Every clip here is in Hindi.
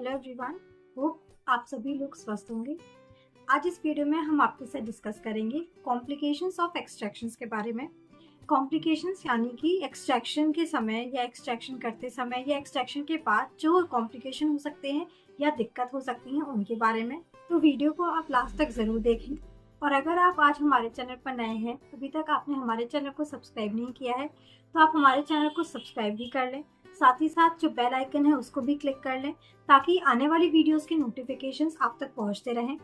हेलो एवरीवन, होप आप सभी लोग स्वस्थ होंगे। आज इस वीडियो में हम आपके साथ डिस्कस करेंगे कॉम्प्लिकेशंस ऑफ एक्सट्रैक्शंस के बारे में। कॉम्प्लिकेशंस यानी कि एक्सट्रैक्शन के समय या एक्सट्रैक्शन करते समय या एक्सट्रैक्शन के बाद जो कॉम्प्लिकेशन हो सकते हैं या दिक्कत हो सकती हैं उनके बारे में। तो वीडियो को आप लास्ट तक ज़रूर देखें। और अगर आप आज हमारे चैनल पर नए हैं, अभी तक आपने हमारे चैनल को सब्सक्राइब नहीं किया है, तो आप हमारे चैनल को सब्सक्राइब भी कर लें। साथ ही साथ जो बेल आइकन है उसको भी क्लिक कर लें ताकि आने वाली वीडियोस के नोटिफिकेशंस आप तक पहुंचते रहें।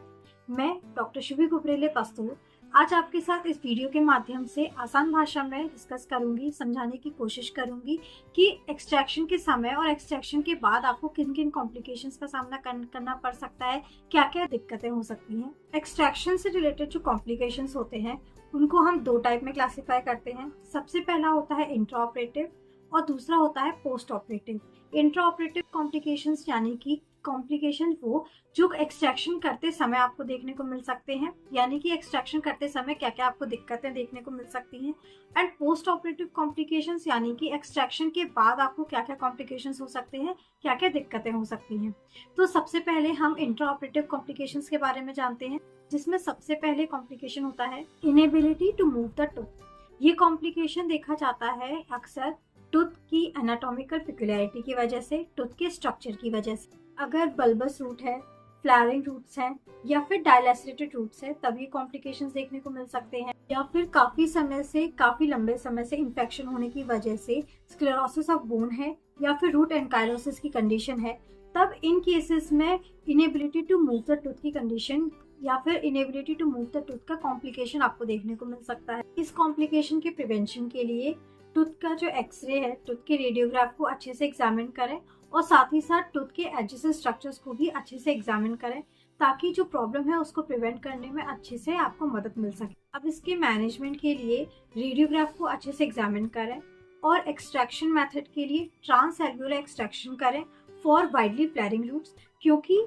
मैं डॉक्टर शुभी गुबरेले पस्तूर आज आपके साथ इस वीडियो के माध्यम से आसान भाषा में डिस्कस करूंगी, समझाने की कोशिश करूंगी कि एक्सट्रैक्शन के समय और एक्सट्रैक्शन के बाद आपको किन किन कॉम्प्लिकेशंस का सामना करना पड़ सकता है, क्या क्या दिक्कतें हो सकती हैं। एक्सट्रैक्शन से रिलेटेड जो कॉम्प्लिकेशंस होते हैं उनको हम दो टाइप में क्लासीफाई करते हैं। सबसे पहला होता है इंट्रा ऑपरेटिव और दूसरा होता है post operative. Intra operative complications यानी कि कॉम्प्लिकेशन वो जो एक्सट्रैक्शन करते समय आपको देखने को मिल सकते हैं, यानी कि एक्सट्रैक्शन करते समय क्या क्या आपको दिक्कतें देखने को मिल सकती हैं। एंड पोस्ट ऑपरेटिव कॉम्प्लिकेशंस यानी कि एक्सट्रैक्शन के बाद आपको क्या क्या कॉम्प्लिकेशंस हो सकते हैं, क्या क्या दिक्कतें हो सकती हैं। तो सबसे पहले हम इंट्रा ऑपरेटिव कॉम्प्लिकेशंस के बारे में जानते हैं, जिसमें सबसे पहले कॉम्प्लिकेशन होता है inability to move the tooth. ये कॉम्प्लिकेशन देखा जाता है अक्सर टूथ की एनाटॉमिकल पिक्युलैरिटी की वजह से, टूथ के स्ट्रक्चर की वजह से। अगर बल्बस रूट है, फ्लैरिंग रूट्स हैं या फिर डायलैसरेटेड रूट्स है तब ये कॉम्प्लिकेशंस देखने को मिल सकते हैं। या फिर काफी लंबे समय से इन्फेक्शन होने की वजह से स्क्लेरोसिस ऑफ बोन है या फिर रूट एनकाइलोसिस की कंडीशन है, तब इन केसेस में inability to move the tooth की कंडीशन या फिर inability to move the tooth का कॉम्प्लिकेशन आपको देखने को मिल सकता है। इस कॉम्प्लिकेशन के प्रिवेंशन के लिए टूथ का जो एक्सरे है, टूथ के रेडियोग्राफ को अच्छे से एग्जामिन करें और साथ ही साथ टूथ के एडजेसेंट स्ट्रक्चर्स को भी अच्छे से एग्जामिन करें ताकि जो प्रॉब्लम है उसको प्रिवेंट करने में अच्छे से आपको मदद मिल सके। अब इसके मैनेजमेंट के लिए रेडियोग्राफ को अच्छे से एग्जामिन करें और एक्सट्रैक्शन मेथड के लिए ट्रांसएल्वुलर एक्सट्रैक्शन करें फॉर वाइडली फ्लैरिंग रूट्स, क्योंकि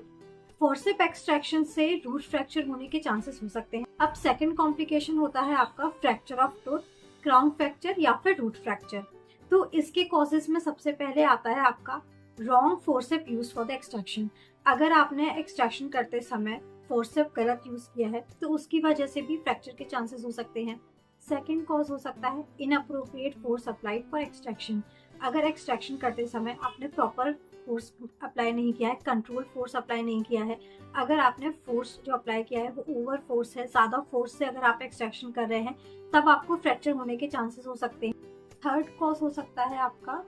फोर्सेप एक्सट्रैक्शन से रूट फ्रैक्चर होने के चांसेस हो सकते हैं। अब सेकेंड कॉम्प्लिकेशन होता है आपका fracture of tooth, crown fracture या फिर रूट फ्रैक्चर। तो इसके कॉजेस में सबसे पहले आता है आपका wrong forceps use for the extraction. अगर आपने एक्सट्रैक्शन करते समय फोर्सेप गलत यूज किया है तो उसकी वजह से भी फ्रैक्चर के चांसेस हो सकते हैं। सेकेंड कॉज हो सकता है inappropriate force applied for extraction. अगर एक्सट्रैक्शन करते समय आपने प्रॉपर फोर्स अप्लाई नहीं किया है, कंट्रोल फोर्स अप्लाई नहीं किया है, अगर आपने फोर्स जो अप्लाई किया है वो ओवर फोर्स है, ज़्यादा फोर्स से अगर आप एक्सट्रैक्शन कर रहे हैं तब आपको फ्रैक्चर होने के चांसेस हो सकते हैं। थर्ड कॉज हो सकता है आपका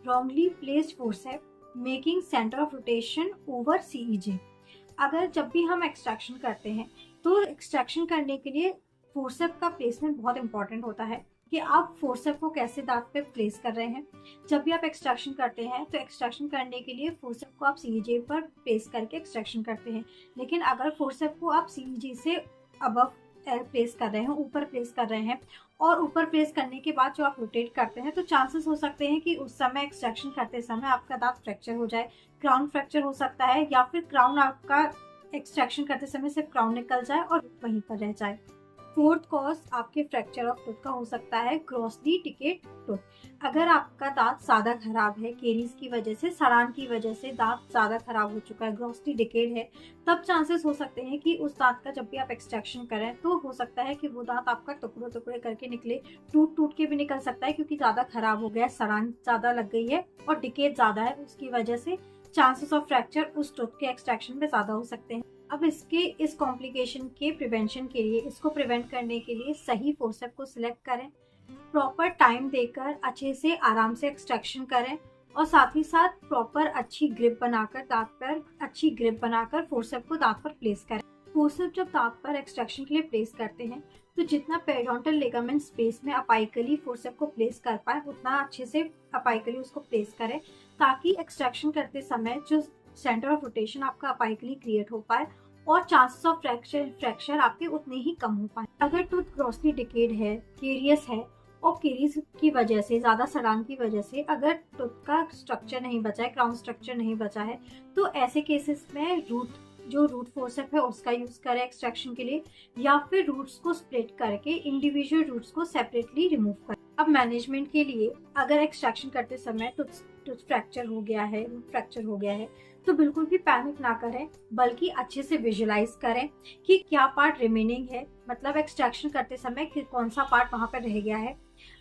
wrongly placed forcep making centre of rotation over CEJ. अगर जब भी हम एक्सट्रैक्शन करते हैं तो एक्सट्रैक्शन करने के लिए फोर्सेप का प्लेसमेंट बहुत इंपॉर्टेंट होता है कि आप फोर्सेप को कैसे दांत पे प्लेस कर रहे हैं। जब भी आप एक्सट्रैक्शन करते हैं तो एक्सट्रैक्शन करने के लिए फोर्सेप को आप सीईजे पर प्लेस करके एक्सट्रैक्शन करते हैं, लेकिन अगर फोर्सेप को आप सीईजे से अबव प्लेस कर रहे हैं, ऊपर प्लेस कर रहे हैं और ऊपर प्लेस करने के बाद जो आप रोटेट करते हैं तो चांसेस हो सकते हैं कि उस समय एक्सट्रैक्शन करते समय आपका दांत फ्रैक्चर हो जाए, क्राउन फ्रैक्चर हो सकता है या फिर क्राउन आपका एक्सट्रैक्शन करते समय सिर्फ क्राउन निकल जाए और वहीं पर रह जाए। फोर्थ कॉज आपके फ्रैक्चर ऑफ टूथ का हो सकता है ग्रॉसली डिकेड टूथ। अगर आपका दांत ज़्यादा खराब है, केरीज की वजह से, सड़ान की वजह से दांत ज़्यादा खराब हो चुका है, ग्रॉसली डिकेड है, तब चांसेस हो सकते हैं कि उस दांत का जब भी आप एक्सट्रैक्शन करें तो हो सकता है कि वो दांत आपका टुकड़े टुकड़े करके निकले, टूट के भी निकल सकता है क्योंकि ज़्यादा खराब हो गया है, सड़ान ज़्यादा लग गई है और डिकेड ज़्यादा है, उसकी वजह से चांसेस ऑफ फ्रैक्चर उस टूथ के एक्सट्रैक्शन में ज़्यादा हो सकते हैं। अब इस कॉम्प्लिकेशन के प्रिवेंशन के लिए, इसको प्रिवेंट करने के लिए सही फोर्सेप को सिलेक्ट करें, प्रॉपर टाइम देकर अच्छे से आराम से एक्सट्रैक्शन करें और साथ ही साथ प्रॉपर अच्छी ग्रिप बनाकर फोर्सेप को दांत पर प्लेस करें। फोर्सेप जब दांत पर एक्सट्रैक्शन के लिए प्लेस करते हैं तो जितना पेरिडोंटल लिगामेंट स्पेस में अपाइकली फोर्सेप को प्लेस कर पाए उतना अच्छे से अपाइकली उसको प्लेस करें ताकि एक्सट्रैक्शन करते समय जो सेंटर ऑफ रोटेशन आपका अपाइकली क्रिएट हो पाए और चांसेस ऑफ फ्रैक्चर आपके उतने ही कम हो पाए। अगर टूथ ग्रॉसली डिकेड है, केरियस है और केरीज की वजह से, ज़्यादा सड़ान की वजह से अगर टूथ का स्ट्रक्चर नहीं बचा है, क्राउन स्ट्रक्चर नहीं बचा है, तो ऐसे केसेस में रूट फोर्सेप है उसका यूज करें एक्सट्रैक्शन के लिए या फिर रूट्स को स्प्लिट करके इंडिविजुअल रूट्स को सेपरेटली रिमूव करें। अब मैनेजमेंट के लिए अगर एक्सट्रैक्शन करते समय टूथ टूथ फ्रैक्चर हो गया है, रूट फ्रैक्चर हो गया है, तो बिल्कुल भी पैनिक ना करें, बल्कि अच्छे से विजुलाइज करें कि क्या पार्ट रिमेनिंग है, मतलब एक्सट्रैक्शन करते समय कि कौन सा पार्ट वहाँ पर रह गया है।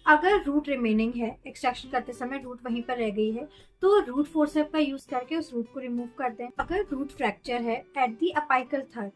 अगर रूट रिमेनिंग है, एक्सट्रैक्शन करते समय रूट वहीं पर रह गई है, तो रूट फोर्सेप का यूज करके उस रूट को रिमूव कर दें। अगर रूट फ्रैक्चर है एट दी अपाइकल थर्ड,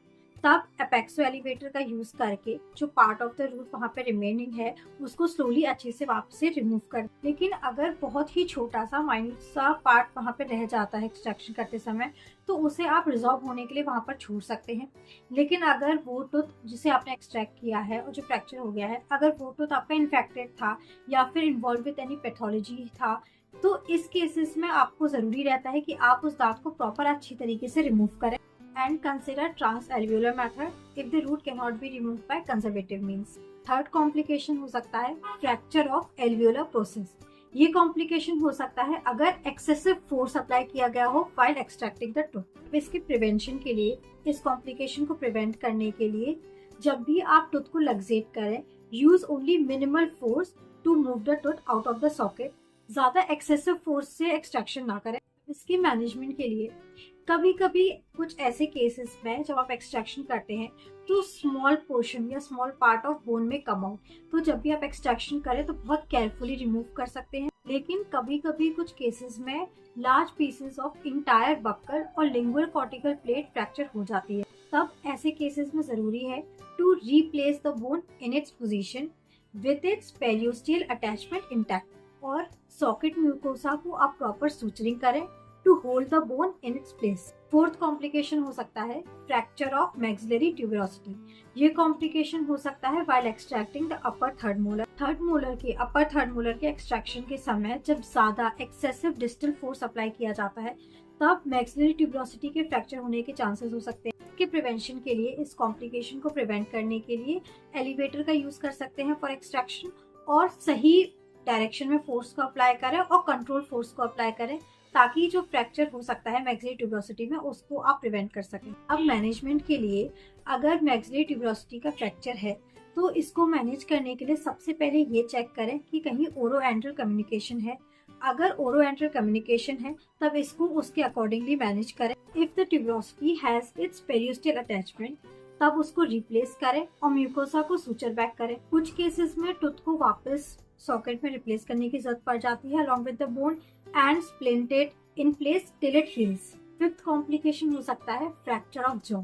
तब एपेक्सो एलिवेटर का यूज करके जो पार्ट ऑफ द रूट वहाँ पे रिमेनिंग है उसको स्लोली अच्छे से वापस से रिमूव कर। लेकिन अगर बहुत ही छोटा सा माइन्यूट सा पार्ट वहाँ पे रह जाता है एक्सट्रैक्शन करते समय, तो उसे आप रिजॉल्व होने के लिए वहाँ पर छोड़ सकते हैं। लेकिन अगर वो टूथ जिसे आपने एक्सट्रैक्ट किया है और जो फ्रैक्चर हो गया है, अगर वो टूथ आपका इन्फेक्टेड था या फिर इन्वॉल्व विद एनी पैथोलॉजी था, तो इस केसेस में आपको जरूरी रहता है कि आप उस दांत को प्रॉपर अच्छी तरीके से रिमूव करें। And consider transalveolar method if the root cannot be removed by conservative means. Third complication हो सकता है फ्रैक्चर ऑफ एल्वियोलर प्रोसेस। ये कॉम्प्लिकेशन हो सकता है अगर एक्सेसिव फोर्स अप्लाई किया गया हो व्हाइल एक्सट्रैक्टिंग द टूथ। इसके प्रिवेंशन के लिए, इस कॉम्प्लिकेशन को प्रिवेंट करने के लिए, जब भी आप टूथ को लग्जेट करें, use only minimal force to move the tooth out of the socket. ज्यादा एक्सेसिव फोर्स से एक्सट्रैक्शन ना करें। इसकी मैनेजमेंट के लिए कभी कभी कुछ ऐसे केसेस में जब आप एक्सट्रैक्शन करते हैं तो स्मॉल पोर्शन या स्मॉल पार्ट ऑफ बोन में कम आउट, तो जब भी आप एक्सट्रैक्शन करें तो बहुत केयरफुली रिमूव कर सकते हैं। लेकिन कभी कभी कुछ केसेस में large pieces of entire buccal और लिंगुअल कॉर्टिकल प्लेट फ्रैक्चर हो जाती है। तब ऐसे केसेस में जरूरी है to replace the bone in its position with its periosteal attachment intact, और सॉकेट म्यूकोसा को आप प्रॉपर सूचरिंग करें to hold the bone in its place. Fourth complication हो सकता है फ्रैक्चर ऑफ मैक्सिलरी ट्यूबरोसिटी। ये कॉम्प्लिकेशन हो सकता है while extracting the upper third molar। Third molar के अपर थर्ड मोलर के एक्सट्रैक्शन के समय जब ज्यादा एक्सेसिव डिस्टल फोर्स अप्लाई किया जाता है, तब मैक्सिलरी ट्यूबरोसिटी के फ्रैक्चर होने के चांसेस हो सकते हैं। इसके प्रिवेंशन के लिए, इस कॉम्प्लिकेशन को प्रिवेंट करने के लिए एलिवेटर का यूज कर सकते हैं फॉर एक्सट्रैक्शन, और सही डायरेक्शन में फोर्स को अप्लाई करें और कंट्रोल फोर्स को अप्लाई करें, ताकि जो फ्रैक्चर हो सकता है मैक्सिलरी ट्यूबरोसिटी में उसको आप प्रिवेंट कर सकें। अब मैनेजमेंट के लिए, अगर मैक्सिलरी ट्यूबरोसिटी का फ्रैक्चर है तो इसको मैनेज करने के लिए सबसे पहले ये चेक करें कि कहीं ओरो एंट्रल कम्युनिकेशन है। अगर ओरो एंट्रल कम्युनिकेशन है तब इसको उसके अकॉर्डिंगली मैनेज करें। If the tuberosity has its periosteal attachment, तब उसको रिप्लेस करें और म्यूकोसा को सूचर बैक करें। कुछ केसेस में टूथ को वापस सॉकेट में रिप्लेस करने की जरूरत पड़ जाती है along with the bone and splint it in place till it heals। Fifth complication हो सकता है फ्रैक्चर ऑफ जॉ।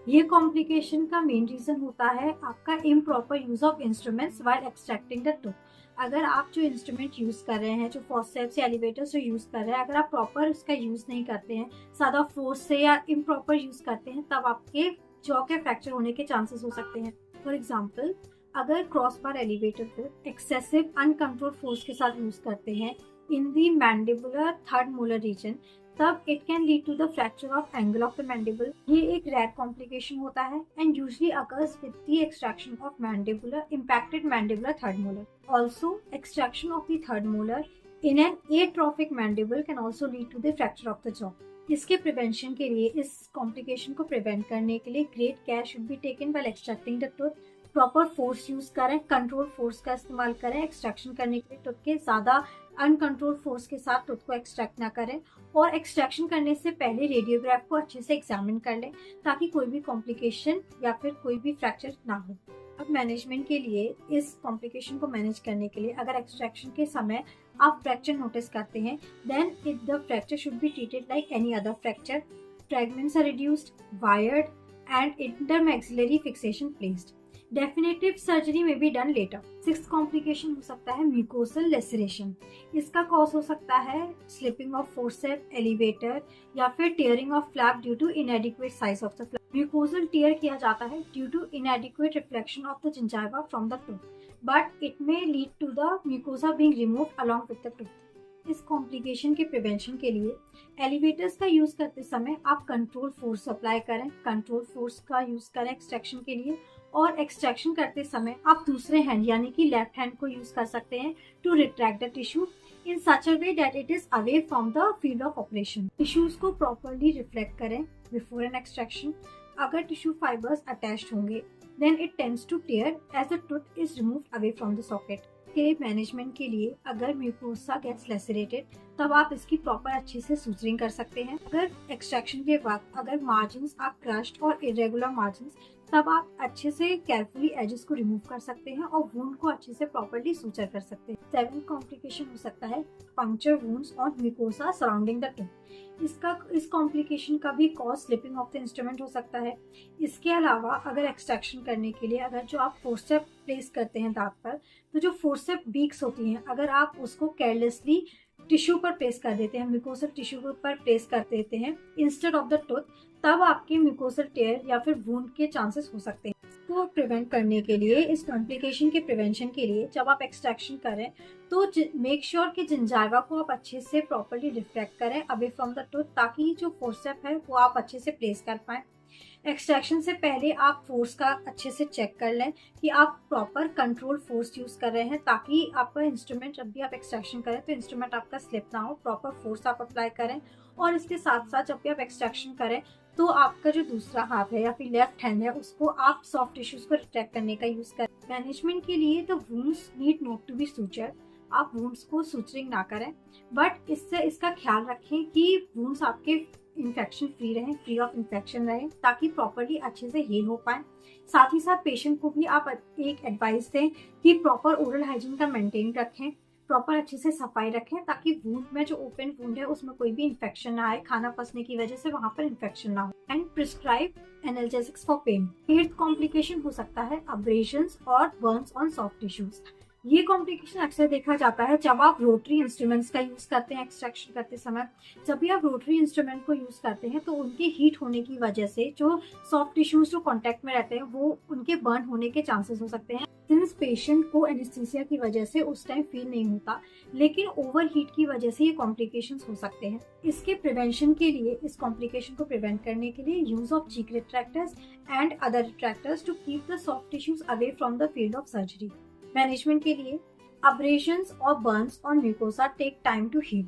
ये कॉम्प्लिकेशन का मेन रीजन होता है आपका improper use of instruments while extracting the tooth। अगर आप जो इंस्ट्रूमेंट यूज कर रहे हैं, जो फॉर्सेप्स या एलिवेटर्स जो यूज कर रहे हैं, अगर आप प्रॉपर उसका यूज नहीं करते हैं, ज्यादा फोर्स से या इम्प्रॉपर यूज करते हैं, तब आपके जॉ के फ्रैक्चर होने के चांसेस हो सकते हैं। फॉर एग्जाम्पल, अगर क्रॉस बार एलिवेटर को एक्सेसिव अनकंट्रोल्ड फोर्स के साथ यूज करते हैं in the mandibular third molar region, then it can lead to the fracture of angle of the mandible. ये एक रेयर कॉम्प्लिकेशन होता है and usually occurs with the extraction of mandibular impacted mandibular third molar. Also extraction of the third molar in an atrophic mandible can also lead to the fracture of the jaw. इसके प्रिवेंशन के लिए, इस कॉम्प्लिकेशन को प्रिवेंट करने के लिए great care should be taken while extracting the tooth. Proper force use करें, कंट्रोल फोर्स का इस्तेमाल करें एक्सट्रैक्शन करने के लिए। टूथ के ज्यादा अनकंट्रोल फोर्स के साथ टूथ को एक्सट्रैक्ट ना करें, और एक्सट्रैक्शन करने से पहले रेडियोग्राफ को अच्छे से एग्जामिन कर लें ताकि कोई भी कॉम्प्लिकेशन या फिर कोई भी फ्रैक्चर ना हो। अब मैनेजमेंट के लिए, इस कॉम्प्लिकेशन को मैनेज करने के लिए, अगर एक्सट्रैक्शन के समय आप फ्रैक्चर नोटिस करते हैं, then it the fracture should be treated like any other fracture. Fragments are reduced, wired and intermaxillary fixation placed. Definitive surgery में be done later. Sixth complication हो सकता है म्यूकोसल लेसरेशन। इसका कॉज हो सकता है स्लिपिंग ऑफ फोर्सेप, एलिवेटर, या फिर tearing of flap due to inadequate size of the flap. Mucosal tear किया जाता है due to inadequate reflection of the gingiva from the tooth, but it may lead to the mucosa being removed along with the tooth. इस कॉम्प्लिकेशन के प्रिवेंशन के लिए एलिवेटर्स का यूज करते समय आप कंट्रोल फोर्स अप्लाई करें, कंट्रोल फोर्स का यूज करें एक्सट्रैक्शन के लिए, और एक्सट्रैक्शन करते समय आप दूसरे हैंड यानी कि लेफ्ट हैंड को यूज कर सकते हैं to retract the tissue in such a way that it is away from the field of operation. Tissues को प्रॉपरली रिफ्लेक्ट करें बिफोर एन एक्सट्रैक्शन। अगर टिश्यू फाइबर्स अटैच्ड होंगे, then it tends to tear as the tooth is removed away from the socket. के मैनेजमेंट के लिए, अगर म्यूकोसा गेट्स लेसरेटेड, तब आप इसकी प्रॉपर अच्छे से सूचरिंग कर सकते हैं। अगर एक्सट्रैक्शन के वक्त अगर मार्जिन्स आप क्रश्ड और इरेगुलर मार्जिन्स, तब आप अच्छे से केयरफुली एजेस को रिमूव कर सकते हैं और वुंड को अच्छे से प्रॉपर्ली सूचर कर सकते हैं। 7th कॉम्प्लिकेशन हो सकता है puncture wounds on mucosa surrounding the tooth. इस कॉम्प्लिकेशन का भी cause slipping of the instrument हो सकता है। इसके अलावा अगर एक्सट्रैक्शन करने के लिए अगर जो आप फोर्सेप प्लेस करते हैं दांत पर, तो जो फोर्सेप बीक्स होती हैं अगर आप उसको केयरलेसली टिश्यू पर प्लेस कर देते हैं, म्यूकोसल टिश्यू पर प्लेस कर देते हैं इंस्टेड ऑफ द टूथ, तब आपके म्यूकोसल टेयर या फिर वुंड के चांसेस हो सकते हैं। तो प्रिवेंट करने के लिए, इस कॉम्प्लिकेशन के प्रिवेंशन के लिए जब आप एक्सट्रैक्शन करें तो मेक श्योर कि जिंजाइवा को आप अच्छे से प्रॉपर्ली रिफ्लेक्ट करें अवे फ्रॉम द टूथ, ताकि जो फोर्सेप है वो आप अच्छे से प्लेस कर पाएं। एक्सट्रैक्शन से पहले आप फोर्स का अच्छे से चेक कर लें कि आप प्रॉपर कंट्रोल फोर्स यूज कर रहे हैं, ताकि आपका इंस्ट्रूमेंट जब भी आप एक्सट्रैक्शन करें तो इंस्ट्रूमेंट आपका स्लिप ना हो, प्रॉपर फोर्स आप अप्लाई करें। और इसके साथ साथ जब भी आप एक्सट्रैक्शन करें तो आपका जो दूसरा हाथ है या फिर लेफ्ट हैंड है उसको आप सॉफ्ट टिश्यूज को रिट्रैक्ट करने का यूज करें। मैनेजमेंट के लिए तो wounds need not to be sutured, आप वुंड्स को सूचरिंग ना करें, बट इससे इसका ख्याल रखें कि वुंड्स आपके इन्फेक्शन फ्री रहें, फ्री ऑफ इन्फेक्शन रहें, ताकि प्रॉपर्ली अच्छे से हील हो पाए। साथ ही साथ पेशेंट को भी आप एक एडवाइस दें कि प्रॉपर ओरल हाइजीन का मेंटेन रखें, प्रॉपर अच्छे से सफाई रखें, ताकि वुंड में जो ओपन वुंड है उसमें कोई भी इन्फेक्शन ना आए, खाना फंसने की वजह से वहां पर इन्फेक्शन ना हो। And prescribe analgesics for pain. 8th complication हो सकता है अब्रेशंस और बर्न्स ऑन सॉफ्ट टिश्यूज। ये कॉम्प्लिकेशन अक्सर देखा जाता है जब आप रोटरी इंस्ट्रूमेंट्स का यूज करते हैं एक्सट्रैक्शन करते समय। जब भी आप रोटरी इंस्ट्रूमेंट को यूज करते हैं तो उनके हीट होने की वजह से जो सॉफ्ट टिश्यूज जो कांटेक्ट में रहते हैं वो उनके बर्न होने के चांसेस हो सकते हैं। सिंस पेशेंट को एनेस्थीसिया की वजह से उस टाइम फील नहीं होता, लेकिन ओवर हीट की वजह से ये कॉम्प्लिकेशंस हो सकते हैं। इसके प्रिवेंशन के लिए, इस कॉम्प्लिकेशन को प्रिवेंट करने के लिए use of cheek retractors and other retractors to keep the soft tissues away from the field of surgery. Management के लिए अब्रेशंस और burns on mucosa take time to heal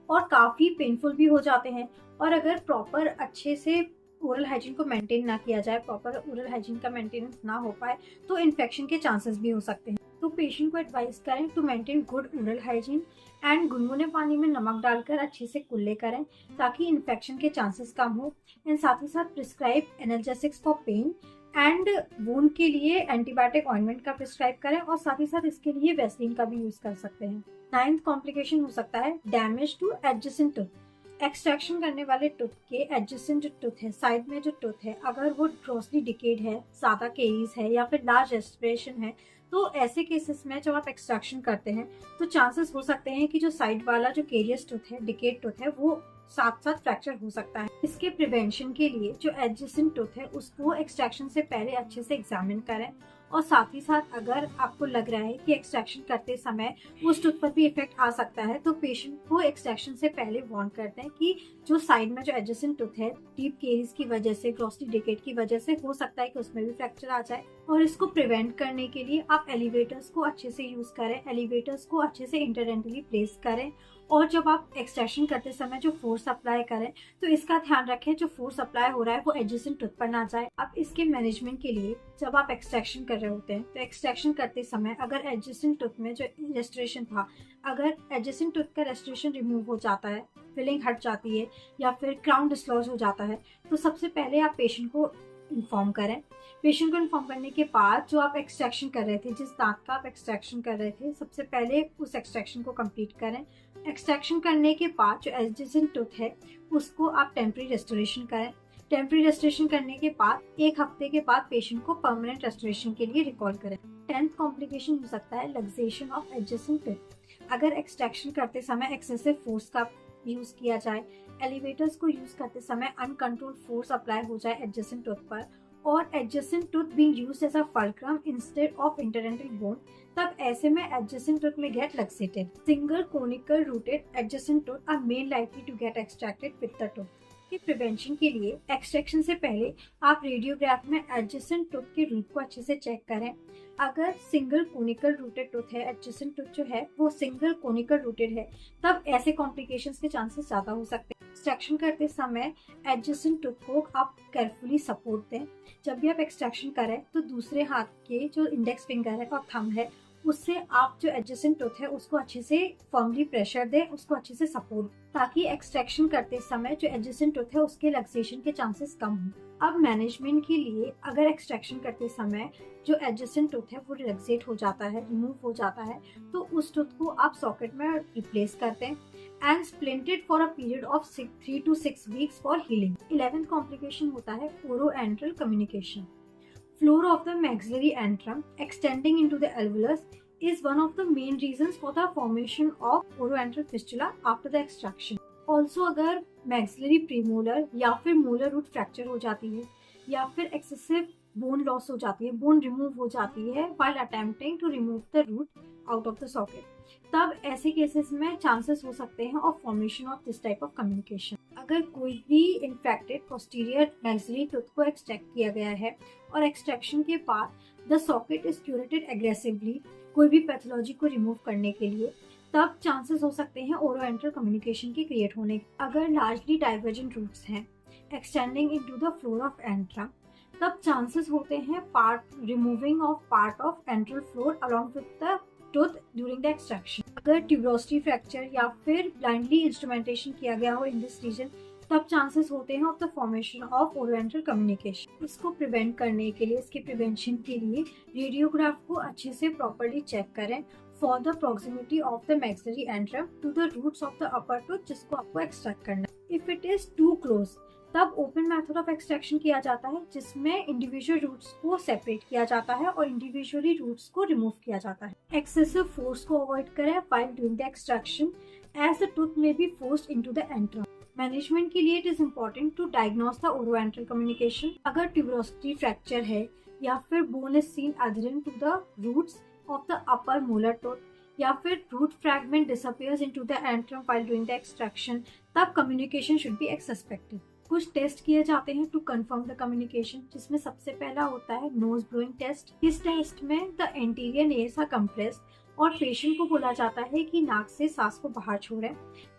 और काफी पेनफुल भी हो जाते हैं, और अगर प्रॉपर अच्छे से ओरल हाइजीन को मेंटेन ना किया जाए, प्रॉपर ओरल हाइजीन का मेंटेनेंस ना हो पाए, तो इन्फेक्शन के चांसेस भी हो सकते हैं। तो पेशेंट को एडवाइस करें to maintain good oral hygiene and गुनगुने पानी में नमक डालकर अच्छे से कुल्ले करें, ताकि इन्फेक्शन के चांसेस कम हो। एंड साथ ही साथ prescribe analgesics for pain and wound के लिए एंटीबायोटिक ऑइंटमेंट का प्रिस्क्राइब करें, और साथ ही साथ इसके लिए वैसलीन का भी यूज कर सकते हैं। 9th कॉम्प्लिकेशन हो सकता है damage two adjacent tooth. Extraction करने वाले टूथ के एडजेसेंट जो टूथ है, साइड में जो टूथ है, अगर वो ग्रॉसली डिकेड है, ज्यादा केरीज है या फिर लार्ज एस्पिरेशन है, तो ऐसे केसेस में जब आप एक्सट्रैक्शन करते हैं तो चांसेस हो सकते हैं कि जो साइड वाला जो केरियस टूथ है, डिकेड टूथ है, वो साथ साथ फ्रैक्चर हो सकता है। इसके प्रिवेंशन के लिए जो एडजेसेंट टूथ है उसको एक्सट्रैक्शन से पहले अच्छे से एग्जामिन करें, और साथ ही साथ अगर आपको लग रहा है कि एक्सट्रैक्शन करते समय उस टूथ पर भी इफेक्ट आ सकता है, तो पेशेंट को एक्सट्रैक्शन से पहले वार्न करते हैं कि जो साइड में जो एडजेसेंट टूथ है, डीप केरीज की वजह से, ग्रॉसली डिकेड की वजह से हो सकता है कि उसमें भी फ्रैक्चर आ जाए। और इसको प्रिवेंट करने के लिए आप एलिवेटर्स को अच्छे से यूज करें, एलिवेटर्स को अच्छे से इंटरडेंटली प्लेस करें, और जब आप एक्सट्रैक्शन करते समय जो फोर्स अप्लाई करें तो इसका ध्यान रखें जो फोर्स अप्लाई हो रहा है वो एडजेसेंट टूथ पर ना जाए। अब इसके मैनेजमेंट के लिए जब आप एक्सट्रैक्शन कर रहे होते हैं तो एक्सट्रैक्शन करते समय अगर एडजेसेंट टूथ में जो रेस्टोरेशन था, अगर एडजेसेंट टूथ का रेस्टोरेशन रिमूव हो जाता है, फिलिंग हट जाती है या फिर क्राउन डिसलॉज हो जाता है, तो सबसे पहले आप पेशेंट को इन्फॉर्म करें। पेशेंट को इन्फॉर्म करने के बाद जो आप एक्सट्रैक्शन कर रहे थे, जिस दांत का आप एक्सट्रैक्शन कर रहे थे, सबसे पहले उस एक्सट्रैक्शन को कंप्लीट करें। एक्सट्रैक्शन करने के बाद जो एडजेसेंट टूथ है उसको आप टेम्पररी रेस्टोरेशन करें। टेम्पररी रेस्टोरेशन करने के बाद 1 हफ्ते के बाद पेशेंट को परमानेंट रेस्टोरेशन के लिए रिकॉल करें। 10th कॉम्प्लिकेशन हो सकता है लक्सेशन ऑफ एडजेसेंट टूथ। अगर एक्सट्रैक्शन करते समय एक्सेसिव फोर्स का यूज किया जाए, एलिवेटर्स को यूज करते समय अनकंट्रोल्ड फोर्स अप्लाई हो जाए एडजेसेंट टूथ पर, और adjacent tooth being used as a fulcrum instead of interdental bone, तब ऐसे में एडजेसेंट टूथ में get luxated. Single conical rooted adjacent tooth are main likely to get extracted with the tooth. के प्रिवेंशन के लिए एक्सट्रैक्शन से पहले आप रेडियोग्राफ में एडजेसेंट टूथ के रूट को अच्छे से चेक करें। अगर सिंगल कोनिकल रूटेड टूथ है, एडजेसेंट टूथ जो है वो सिंगल कोनिकल रूटेड है, तब ऐसे कॉम्प्लिकेशंस के चांसेस ज्यादा हो सकते हैं। एक्सट्रैक्शन करते समय एडजेसेंट टूथ को आप केयरफुली सपोर्ट दें। जब भी आप एक्सट्रैक्शन करें तो दूसरे हाथ के जो इंडेक्स फिंगर है और थंब है उससे आप जो एडजेसेंट टूथ है उसको अच्छे से फर्मली प्रेशर दें, उसको अच्छे से सपोर्ट, ताकि एक्सट्रैक्शन करते समय जो एडजेसेंट टूथ है उसके लक्सेशन के चांसेस कम हो। अब मैनेजमेंट के लिए अगर एक्सट्रैक्शन करते समय जो एडजेसेंट टूथ है वो रिलैक्सेट हो जाता है, रिमूव हो जाता है, तो उस टूथ को आप सॉकेट में रिप्लेस करते हैं and splinted for a period of 3 to 6 weeks for healing. 11th complication होता है oroantral communication. Floor of the maxillary antrum extending into the alveolus is one of the main reasons for the formation of oroantral fistula after the extraction. Also अगर maxillary premolar या फिर molar root fracture हो जाती है या फिर excessive bone loss हो जाती है, bone remove हो जाती है while attempting to remove the root out of the socket, तब ऐसे केसेस में चांसेस हो सकते हैं of formation of this type of communication. अगर कोई भी इन्फेक्टेड पोस्टीरियर मैक्सिलरी टूथ को एक्सट्रैक्ट किया गया है और एक्सट्रैक्शन के बाद the socket is curated aggressively कोई भी पैथोलॉजी को रिमूव करने के लिए, तब चांसेस हो सकते हैं ओरोएंट्रल कम्युनिकेशन के क्रिएट होने के। अगर लार्जली डाइवर्जेंट रूट्स हैं extending into the floor of antrum, तब चांसेस होते हैं removing of part of antral floor along with the tooth during the extraction. अगर ट्यूबरोसिटी फ्रैक्चर या फिर ब्लाइंडली इंस्ट्रूमेंटेशन किया गया हो इन दिस रीजन, तब चांसेस होते हैं of the formation of oroantral communication. इसको प्रिवेंट करने के लिए, इसके प्रिवेंशन के लिए रेडियोग्राफ को अच्छे से प्रॉपर्ली चेक करें for the proximity of the maxillary antrum to the roots of the upper tooth जिसको आपको एक्सट्रैक्ट करना है। If it is too close, तब ओपन मेथड ऑफ एक्सट्रैक्शन किया जाता है जिसमें इंडिविजुअल रूट्स को सेपरेट किया जाता है और इंडिविजुअली रूट्स को रिमूव किया जाता है। एक्सेसिव फोर्स को अवॉइड करें while doing the extraction as the tooth may be forced into the antrum. Management के लिए it is important to diagnose the oroantral communication. अगर ट्यूबरोसिटी फ्रैक्चर है या फिर bone is seen adherent to the roots of the upper molar tooth या फिर root fragment disappears into the antrum while doing the extraction, तब कम्युनिकेशन शुड बी सस्पेक्टेड। कुछ टेस्ट किए जाते हैं टू कंफर्म द कम्युनिकेशन, जिसमें सबसे पहला होता है नोज ब्लोइंग टेस्ट। इस टेस्ट में the anterior nares are compressed और पेशेंट को बोला जाता है कि नाक से सांस को बाहर छोड़ें,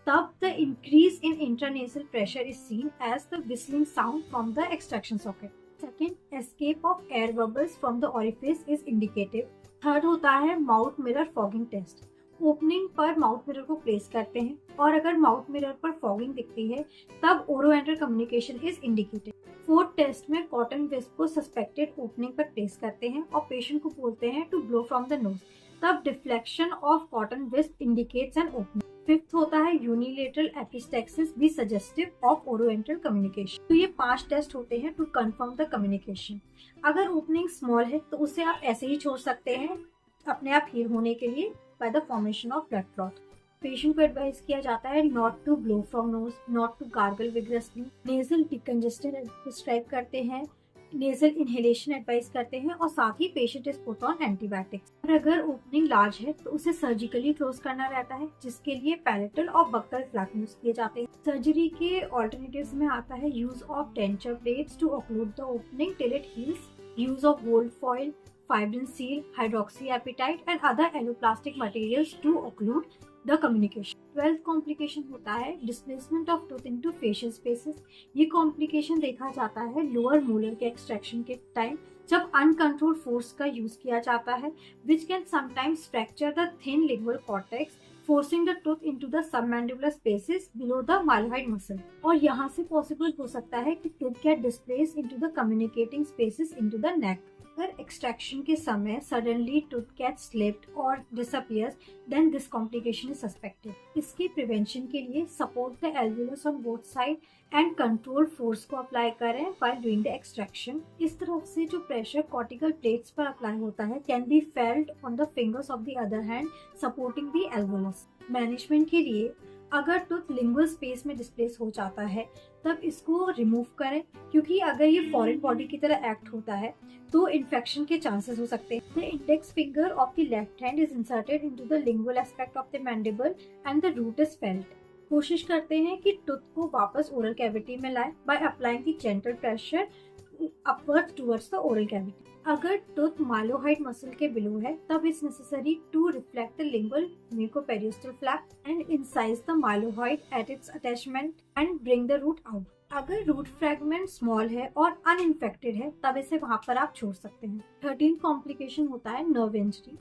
तब the increase in intranasal pressure is seen as the whistling sound from the extraction socket. Second, escape of air bubbles from the orifice is indicative. Third होता है mouth mirror fogging test. Opening पर माउथ मिरर को प्लेस करते हैं और अगर माउथ मिरर पर फॉगिंग दिखती है तब oroantral communication is indicated. Fourth test में कॉटन विस्प को सस्पेक्टेड ओपनिंग पर प्लेस करते हैं और पेशेंट को बोलते हैं to blow from the nose, तब deflection of cotton wisp indicates an opening. Fifth होता है यूनिलेटरल एपिस्टेक्सिस भी सजेस्टिव ऑफ ओरोएंट्रल कम्युनिकेशन। तो ये 5 टेस्ट होते हैं टू कंफर्म द कम्युनिकेशन। अगर ओपनिंग स्मॉल है तो उसे आप ऐसे ही छोड़ सकते हैं अपने आप हील होने के लिए by the formation of blood clot. Patient को एडवाइस किया जाता है not to blow from nose, not to gargle vigorously, nasal decongestant prescribe करते हैं, नेजल इनहेलेशन एडवाइस करते हैं और साथ ही patient is put on antibiotics. और अगर ओपनिंग लार्ज है तो उसे सर्जिकली क्लोज करना रहता है, जिसके लिए पैलेटल और बक्कल फ्लैप यूज किए जाते हैं। सर्जरी के ऑल्टरनेटिव्स में आता है use of denture plates to occlude the opening till it heals, use of gold foil, fibrin seal, hydroxyapatite and other alloplastic materials to occlude the communication. 12th complication होता है displacement of tooth into facial spaces. ये complication देखा जाता है लोअर मोलर के एक्सट्रैक्शन के टाइम जब अनकंट्रोल्ड फोर्स का यूज किया जाता है, which can sometimes fracture the thin lingual cortex, forcing the tooth into the submandibular spaces below the malahide muscle. और यहाँ से possible हो सकता है कि tooth get displaced into the communicating spaces into the neck. अगर एक्सट्रैक्शन के समय सडनली टूथ गेट स्लिप्ड और disappears, then this complication is suspected. इसके प्रिवेंशन के लिए support the alveolus on both side and control force को अप्लाई करें व्हाइल डूइंग द एक्सट्रैक्शन। इस तरफ से जो प्रेशर कॉर्टिकल प्लेट्स पर अप्लाई होता है can be felt on the fingers of the other hand supporting the alveolus. Management के लिए अगर टूथ लिंगुअल स्पेस में डिस्प्लेस हो जाता है तब इसको रिमूव करें, क्योंकि अगर ये फॉरेन बॉडी की तरह एक्ट होता है तो इन्फेक्शन के चांसेस हो सकते हैं। The index finger of the left hand is inserted into the lingual aspect of the mandible and the root is felt. कोशिश करते हैं कि टूथ को वापस ओरल कैविटी में लाएं by applying the gentle pressure upwards towards the oral cavity. अगर टूथ माइलोहाइड मसल के बिलो है तब it's necessary to reflect the lingual mucoperiosteal flap and incise the mylohyoid at its attachment and bring the root out. अगर रूट फ्रैगमेंट स्मॉल है और अनइन्फेक्टेड है तब इसे वहां पर आप छोड़ सकते हैं। 13th कॉम्प्लिकेशन होता है नर्व इंजरी।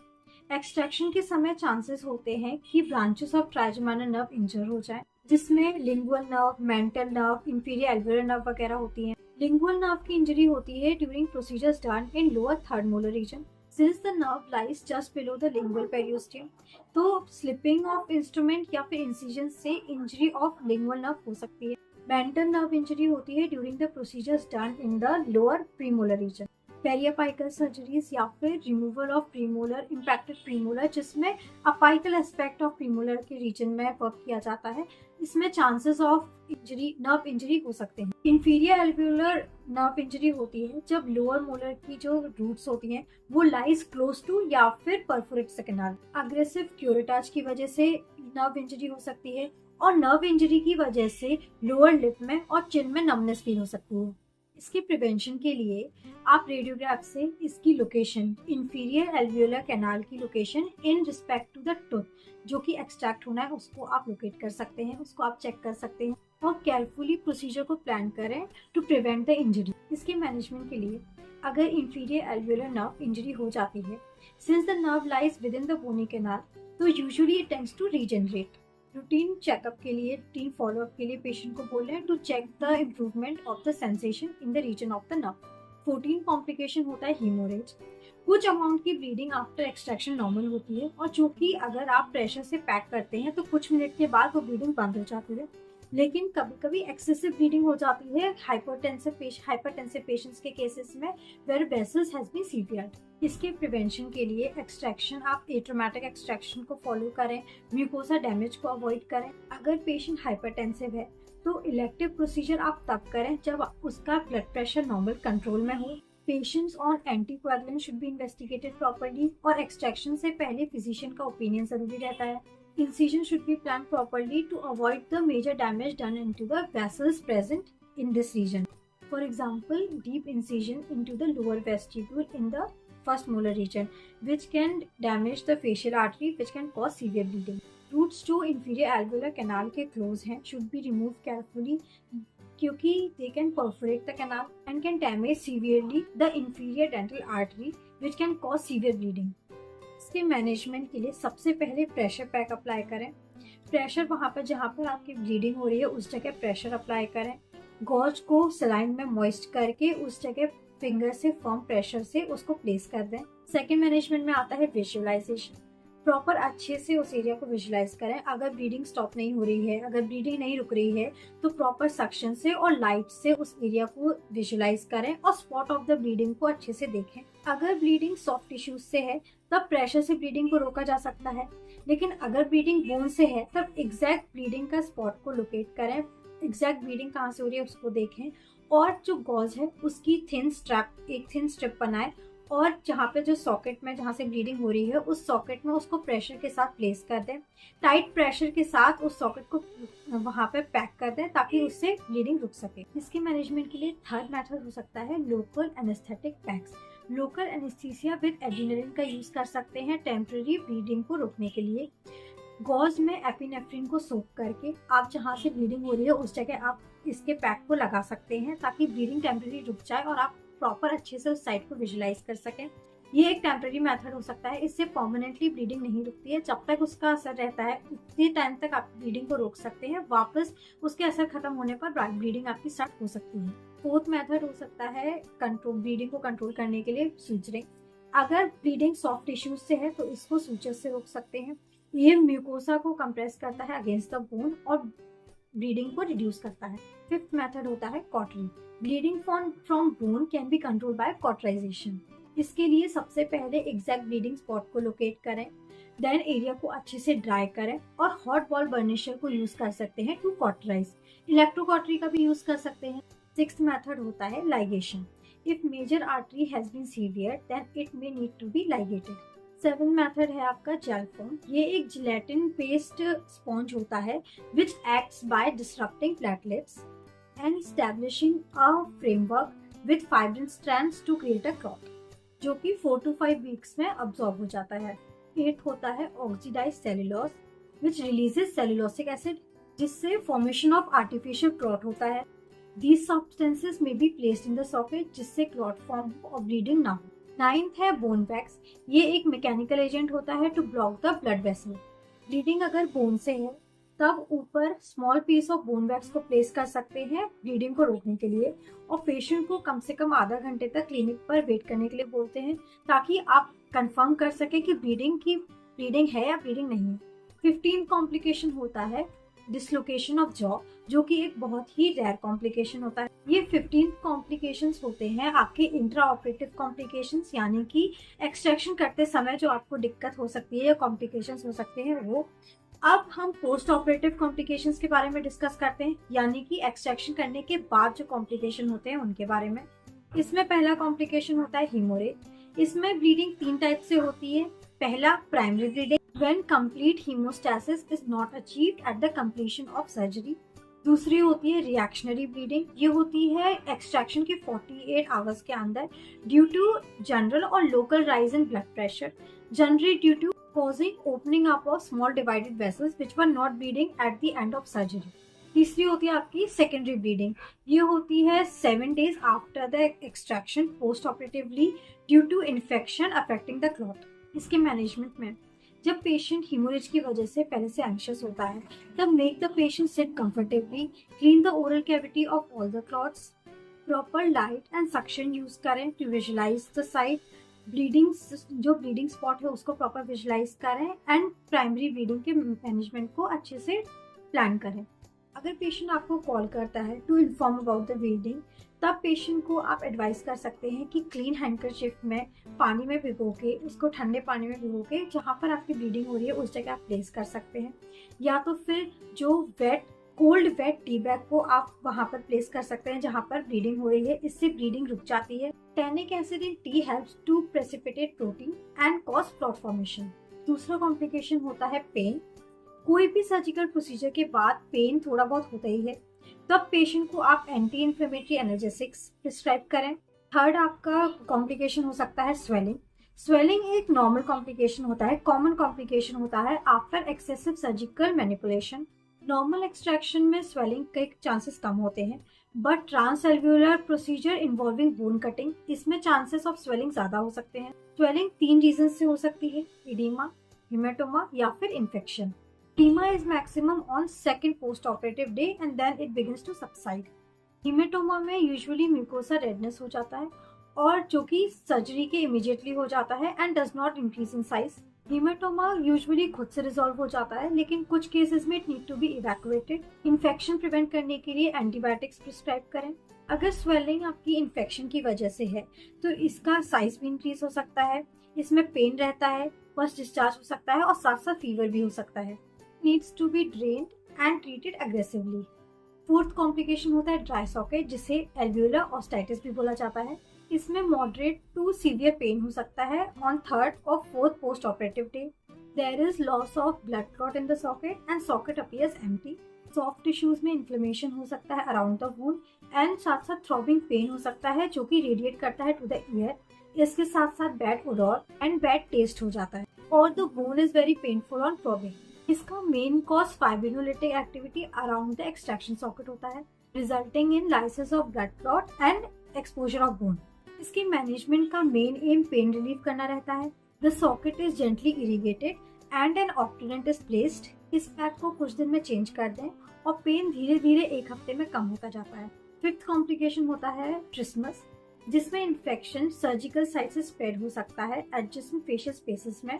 एक्सट्रैक्शन के समय चांसेस होते हैं कि branches of trigeminal nerve injure हो जाए, जिसमें lingual nerve, mental nerve, inferior alveolar nerve वगैरह होती हैं। लिंगुअल नर्व की इंजरी होती है during procedures done in lower third molar region since the nerve lies just below the lingual periosteum. तो स्लिपिंग ऑफ इंस्ट्रूमेंट या फिर इंसिजन से इंजरी ऑफ लिंगुअल नर्व हो सकती है। मेंटल नर्व इंजरी होती है during the procedures done in the lower premolar region. Periapical surgeries या फिर removal of premolar, impacted premolar, जिसमें अपाइकल एस्पेक्ट ऑफ प्रीमोलर के रीजन में वर्क किया जाता है, इसमें chances of injury, nerve injury हो सकते हैं। इंफीरियर एल्वियोलर नर्व इंजरी होती है जब लोअर मोलर की जो रूट्स होती हैं वो लाइज क्लोज टू या फिर perforate the canal. Aggressive curettage की वजह से नर्व इंजरी हो सकती है और नर्व इंजरी की वजह से लोअर लिप में और चिन में नमनेस फील हो सकती है। इसके प्रिवेंशन के लिए आप रेडियोग्राफ से इसकी लोकेशन, इंफीरियर एल्वियोलर कैनाल की location in respect to the tooth जो कि एक्सट्रैक्ट होना है उसको आप लोकेट कर सकते हैं, उसको आप चेक कर सकते हैं और केयरफुली प्रोसीजर को प्लान करें टू प्रिवेंट द इंजरी। इसके मैनेजमेंट के लिए अगर इंफीरियर एल्वियोलर नर्व इंजरी हो जाती है, since the nerve lies within the bony canal, तो usually it tends to regenerate. Routine checkup के लिए, रूटीन फॉलोअप के लिए पेशेंट को बोल रहे हैं to check the improvement of the sensation in the region of the nerve. 14 complication होता है हीमोरेज। कुछ अमाउंट की ब्लीडिंग आफ्टर एक्सट्रैक्शन नॉर्मल होती है और जो कि अगर आप प्रेशर से पैक करते हैं तो कुछ मिनट के बाद वो ब्लीडिंग बंद हो जाती है। लेकिन कभी कभी एक्सेसिव ब्लीडिंग हो जाती है हाइपरटेंसिव पेशेंट्स के केसेस में where vessels has been severe. इसके प्रिवेंशन के लिए एक्सट्रैक्शन, आप एट्रोमैटिक एक्सट्रैक्शन को फॉलो करें, म्यूकोसा डैमेज को अवॉइड करें। अगर पेशेंट हाइपरटेंसिव है तो इलेक्टिव प्रोसीजर आप तब करें जब उसका ब्लड प्रेशर नॉर्मल कंट्रोल में हो। Patients on anticoagulant should be investigated properly और एक्सट्रैक्शन से पहले फिजिशियन का ओपिनियन जरूरी रहता है। Incision should be planned properly to avoid the major damage done into the vessels present in this region. For example, deep incision into the lower vestibule in the first molar region, which can damage the facial artery, which can cause severe bleeding. Roots जो inferior alveolar canal के close हैं should be removed carefully क्योंकि they can perforate the canal and can damage severely the inferior dental artery, which can cause severe bleeding. इसके मैनेजमेंट के लिए सबसे पहले प्रेशर पैक अप्लाई करें। प्रेशर वहाँ पर जहाँ पर आपकी ब्लीडिंग हो रही है उस जगह प्रेशर अप्लाई करें। गॉज को सलाइन में मॉइस्ट करके उस जगह फिंगर से फर्म प्रेशर से उसको प्लेस कर दें। सेकेंड मैनेजमेंट में आता है विजुअलाइजेशन। प्रॉपर अच्छे से उस एरिया को विजुअलाइज करें। अगर ब्लीडिंग स्टॉप नहीं हो रही है, अगर ब्लीडिंग नहीं रुक रही है तो प्रॉपर सक्शन से और लाइट से उस एरिया को विजुअलाइज करें और स्पॉट ऑफ द ब्लीडिंग को अच्छे से देखें। अगर ब्लीडिंग सॉफ्ट टिश्यूज से है तब प्रेशर से ब्लीडिंग को रोका जा सकता है, लेकिन अगर ब्लीडिंग बोन से है तब एग्जैक्ट ब्लीडिंग का स्पॉट को लोकेट करें, एग्जैक्ट ब्लीडिंग कहाँ से हो रही है उसको देखें और जो गॉज है उसकी एक थिन स्ट्रिप बनाएं और जहाँ पे जो सॉकेट में जहाँ से ब्लीडिंग हो रही है उस सॉकेट में उसको प्रेशर के साथ प्लेस कर दें। टाइट प्रेशर के साथ उस सॉकेट को वहाँ पे पैक कर दें ताकि उससे ब्लीडिंग रुक सके। इसके मैनेजमेंट के लिए थर्ड मेथड हो सकता है local anaesthetic PACS. Local anaesthesia with adrenaline का यूज कर सकते हैं टेम्पररी ब्लीडिंग को रोकने के लिए। गॉज में एपिनेफ्रिन को सोक करके आप जहाँ से ब्लीडिंग हो रही है उस जगह आप इसके पैक को लगा सकते हैं ताकि ब्लीडिंग टेम्पररी रुक जाए और आप प्रॉपर अच्छे से उस साइड को विजुलाइज कर सकें। ये एक टेम्पररी मेथड हो सकता है, इससे परमानेंटली ब्लीडिंग नहीं रुकती है। जब तक उसका असर रहता है उतने टाइम तक आप ब्लीडिंग को रोक सकते हैं, वापस उसके असर खत्म होने पर ब्लीडिंग आपकी स्टार्ट हो सकती है। फोर्थ मेथड हो सकता है कंट्रोल, ब्लीडिंग को कंट्रोल करने के लिए सूचरिंग। अगर ब्लीडिंग सॉफ्ट टिश्यूज से है तो इसको सूचर से रोक सकते हैं। ये म्यूकोसा को कंप्रेस करता है अगेंस्ट द बोन और ब्लीडिंग को रिड्यूस करता है। फिफ्थ मेथड होता है cautering. Bleeding from bone can be control by cauterization. इसके लिए सबसे पहले एग्जैक्ट ब्लीडिंग स्पॉट को लोकेट करें, देन एरिया को अच्छे से ड्राई करें और हॉट बॉल बर्निशर को यूज कर सकते हैं टू कॉटराइज। इलेक्ट्रोकॉटरी का भी यूज कर सकते हैं। सिक्स्थ मेथड होता है ligation. If major artery has been severe then it may need to be ligated. Seven method है आपका जेल फोम। ये एक जिलेटिन पेस्ट स्पॉन्ज होता है which acts by disrupting platelets and establishing a framework with fibrin strands to create a clot, जो कि 4 to 5 वीक्स में अब्सॉर्ब हो जाता है। एट होता है ऑक्सीडाइज्ड सेलुलोज विच रिलीजेस सेलुलोसिक एसिड, जिससे फॉर्मेशन ऑफ आर्टिफिशियल क्लॉट होता है। These substances may be placed in the socket जिससे क्लॉट फॉर्म और ब्लीडिंग ना हो। नाइन्थ है बोन वैक्स। ये एक मैकेनिकल एजेंट होता है to block the blood vessel. Bleeding अगर बोन से है तब ऊपर small piece of bone wax को प्लेस कर सकते हैं ब्लीडिंग को रोकने के लिए, और पेशेंट को कम से कम आधा घंटे तक क्लिनिक पर वेट करने के लिए बोलते हैं ताकि आप कंफर्म कर सके कि ब्लीडिंग है या ब्लीडिंग नहीं है। 15 कॉम्प्लिकेशन होता है डिसलोकेशन ऑफ जॉ, जो कि एक बहुत ही रेयर कॉम्प्लिकेशन होता है। ये 15 कॉम्प्लिकेशंस होते हैं आपके इंट्रा ऑपरेटिव कॉम्प्लिकेशंस, यानी कि एक्सट्रैक्शन करते समय जो आपको दिक्कत हो सकती है या कॉम्प्लिकेशंस हो सकते हैं वो। अब हम पोस्ट ऑपरेटिव कॉम्प्लिकेशंस के बारे में डिस्कस करते हैं, यानी कि एक्सट्रैक्शन करने के बाद जो कॉम्प्लिकेशन होते हैं उनके बारे में। इसमें पहला कॉम्प्लिकेशन होता है हीमोरेज। इसमें ब्लीडिंग 3 टाइप से होती है। पहला primary bleeding, when complete hemostasis is not achieved at the completion of surgery। दूसरी होती है रिएक्शनरी ब्लीडिंग। ये होती है एक्सट्रैक्शन के 48 आवर्स के अंदर ड्यू टू जनरल और local rise in blood pressure, generally due to causing opening up of small divided vessels which were not bleeding at the end of surgery। तीसरी होती है आपकी सेकेंडरी ब्लीडिंग। ये होती है 7 days after the extraction post operatively due to infection affecting the clot. इसके मैनेजमेंट में जब पेशेंट हीमोरेज की वजह से पहले से एंग्शियस होता है तब make the patient seat comfortably, clean the oral cavity of all the clots, proper light and suction use करें टू विजुलाइज द साइट। जो ब्लीडिंग स्पॉट है उसको प्रॉपर विजुलाइज करें एंड प्राइमरी ब्लीडिंग के मैनेजमेंट को अच्छे से प्लान करें। अगर पेशेंट आपको कॉल करता है to inform about the bleeding, तब पेशेंट को आप एडवाइस कर सकते हैं कि क्लीन हैंडकरचिफ में पानी में भिगो के, उसको ठंडे पानी में भिगो के जहाँ पर आपकी ब्लीडिंग हो रही है उस जगह आप प्लेस कर सकते हैं, या तो फिर जो कोल्ड वेट टी बैग को आप वहाँ पर प्लेस कर सकते हैं जहाँ पर ब्लीडिंग हो रही है। इससे ब्लीडिंग रुक जाती है। Tannic acid in tea helps to precipitate protein and cause clot formation. दूसरा कॉम्प्लिकेशन होता है पेन। कोई भी सर्जिकल प्रोसीजर के बाद पेन थोड़ा बहुत होता ही है, तब पेशेंट को आप एंटी इन्फ्लेमेटरी एनाल्जेसिक्स प्रिस्क्राइब करें। थर्ड आपका कॉम्प्लिकेशन हो सकता है स्वेलिंग। स्वेलिंग एक नॉर्मल कॉम्प्लिकेशन होता है, कॉमन कॉम्प्लिकेशन होता है after excessive surgical manipulation. Normal extraction में स्वेलिंग के चांसेस कम होते हैं, but transalveolar procedure involving bone cutting, इसमें चांसेस ऑफ स्वेलिंग ज्यादा हो सकते हैं। स्वेलिंग 3 रीजन से हो सकती है, इडीमा, हेमेटोमा या फिर infection. Edema is maximum on second post-operative day and then it begins to subside। Haematoma में यूजुअली म्यूकोसा रेडनेस हो जाता है और जो कि सर्जरी के इमीडिएटली हो जाता है and does not increase in size. Haematoma usually खुद से रिजॉल्व हो जाता है, लेकिन कुछ केसेस में it need to be evacuated. Infection prevent करने के लिए एंटीबायोटिक्स प्रिस्क्राइब करें। अगर स्वेलिंग आपकी इन्फेक्शन की वजह से है तो इसका साइज भी इंक्रीज हो सकता है, इसमें पेन रहता है, फर्स्ट डिस्चार्ज हो सकता है और साथ साथ फीवर भी हो सकता है। needs to be drained and treated aggressively। Fourth complication होता है ड्राई सॉकेट, जिसे एल्वियोलर ऑस्टाइटिस भी बोला जाता है। इसमें मॉडरेट टू सीवियर पेन हो सकता है ऑन 3rd और 4th post operative day. There is loss of blood clot in the socket and socket appears empty. Soft tissues में इन्फ्लेमेशन हो सकता है अराउंड द वुंड एंड साथ साथ थ्रॉबिंग पेन हो सकता है जो कि रेडिएट करता है टू द ईयर। इसके साथ साथ bad odour and bad taste हो जाता है और the bone is very painful on probing. इसका main cause fibrinolytic activity around the extraction socket होता है, resulting in lysis of blood clot and exposure of bone. इसके मैनेजमेंट का मेन एम पेन रिलीफ करना रहता है। The socket is gently irrigated and an obtundent is placed. इस पैक को कुछ दिन में चेंज कर दें और पेन धीरे धीरे 1 हफ्ते में कम होता जाता है। 5th कॉम्प्लिकेशन होता है ट्रिस्मस, जिसमें इन्फेक्शन सर्जिकल साइट से स्प्रेड हो सकता है एडजेसेंट फेशियल स्पेसेस में,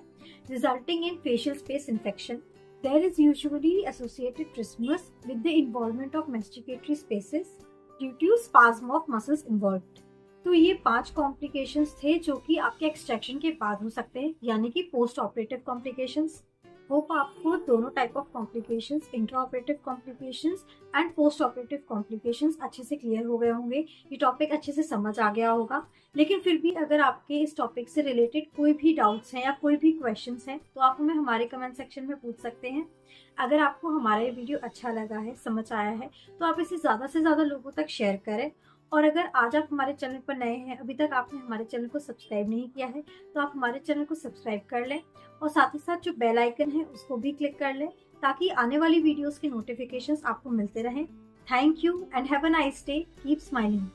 resulting in facial space infection. There is usually associated trismus with the involvement of masticatory spaces due to spasm of muscles involved। तो ये 5 कॉम्प्लिकेशंस थे जो कि आपके एक्सट्रैक्शन के बाद हो सकते हैं, यानी कि पोस्ट ऑपरेटिव कॉम्प्लिकेशंस। होप आपको दोनों type of complications, intra operative complications and post operative complications अच्छे से क्लियर हो गए होंगे, ये टॉपिक अच्छे से समझ आ गया होगा। लेकिन फिर भी अगर आपके इस टॉपिक से रिलेटेड कोई भी डाउट्स हैं या कोई भी क्वेश्चंस हैं तो आप हमें हमारे कमेंट सेक्शन में पूछ सकते हैं। अगर आपको हमारा ये वीडियो अच्छा लगा है, समझ आया है, तो आप इसे ज़्यादा से ज़्यादा लोगों तक शेयर करें। और अगर आज आप हमारे चैनल पर नए हैं, अभी तक आपने हमारे चैनल को सब्सक्राइब नहीं किया है, तो आप हमारे चैनल को सब्सक्राइब कर लें और साथ ही साथ जो बेल आइकन है उसको भी क्लिक कर लें ताकि आने वाली वीडियोस के नोटिफिकेशंस आपको मिलते रहें। Thank you and have a nice day. Keep smiling.